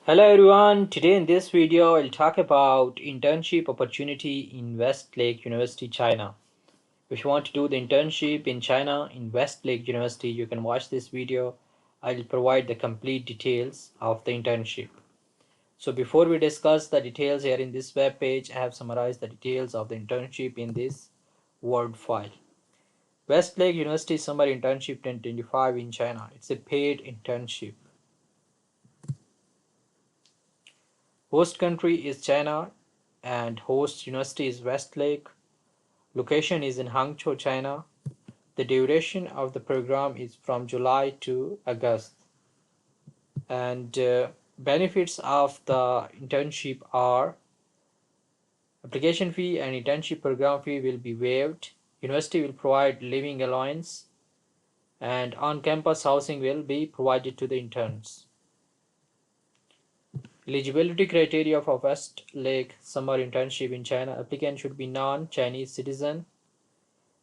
Hello everyone, today in this video I'll talk about internship opportunity in Westlake University, China. If you want to do the internship in China in Westlake University, you can watch this video. I'll provide the complete details of the internship. So before we discuss the details here in this web page, I have summarized the details of the internship in this Word file. Westlake University Summer Internship 2025 in China. It's a paid internship. Host country is China and host university is Westlake. Location is in Hangzhou, China. The duration of the program is from July to August. And benefits of the internship are application fee and internship program fee will be waived. University will provide living allowance and on-campus housing will be provided to the interns. Eligibility criteria for Westlake Summer Internship in China. Applicant should be non-Chinese citizen.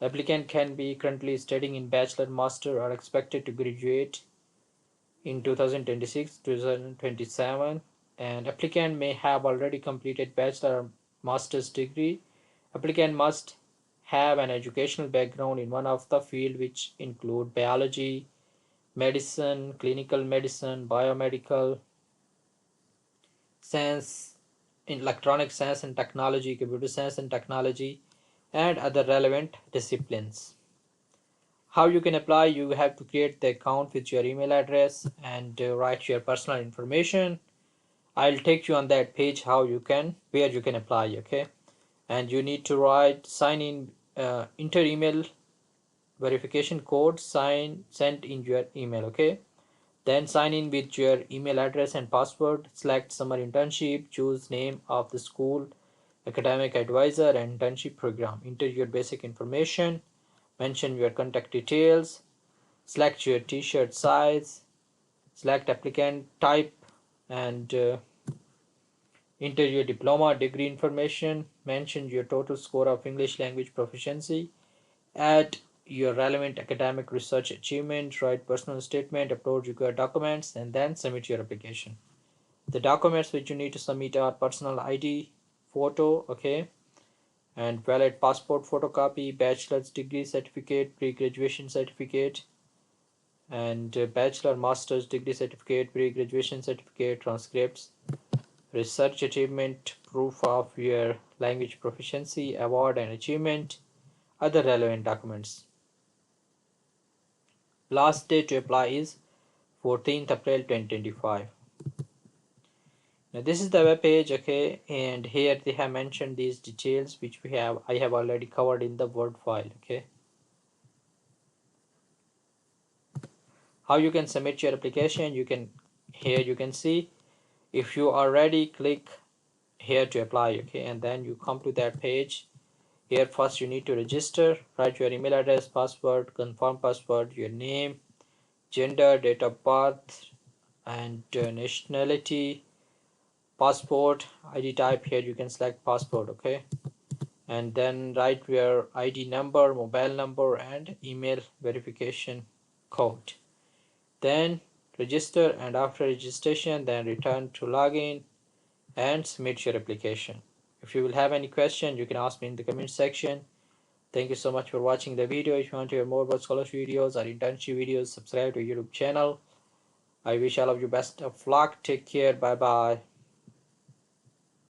Applicant can be currently studying in bachelor, master or expected to graduate in 2026-2027, and applicant may have already completed bachelor or master's degree. Applicant must have an educational background in one of the field which include biology, medicine, clinical medicine, biomedical science, electronic science and technology, computer science and technology, and other relevant disciplines. How you can apply? You have to create the account with your email address and write your personal information. I'll take you on that page where you can apply, okay? And you need to write sign in, enter email verification code, sent in your email, okay? Then sign in with your email address and password. Select summer internship, choose name of the school, academic advisor and internship program. Enter your basic information, mention your contact details, select your t-shirt size, select applicant type, and enter your diploma degree information, mention your total score of English language proficiency, add your relevant academic research achievement, write personal statement, upload required documents, and then submit your application. The documents which you need to submit are personal ID, photo, okay, and valid passport photocopy, bachelor's degree certificate, pre-graduation certificate, and bachelor, master's degree certificate, pre-graduation certificate, transcripts, research achievement, proof of your language proficiency, award and achievement, other relevant documents. Last day to apply is 14th April 2025. Now this is the web page, okay, and here they have mentioned these details which I have already covered in the Word file, okay. How you can submit your application? Here you can see, if you are ready, click here to apply, okay, and then you come to that page. Here first you need to register, write your email address, password, confirm password, your name, gender, date of birth, and nationality, passport, ID type. Here you can select passport, okay, and then write your ID number, mobile number, and email verification code. Then register, and after registration then return to login and submit your application. If you will have any question, you can ask me in the comment section. Thank you so much for watching the video. If you want to hear more about scholarship videos or internship videos, subscribe to YouTube channel. I wish all of you best of luck. Take care. Bye bye.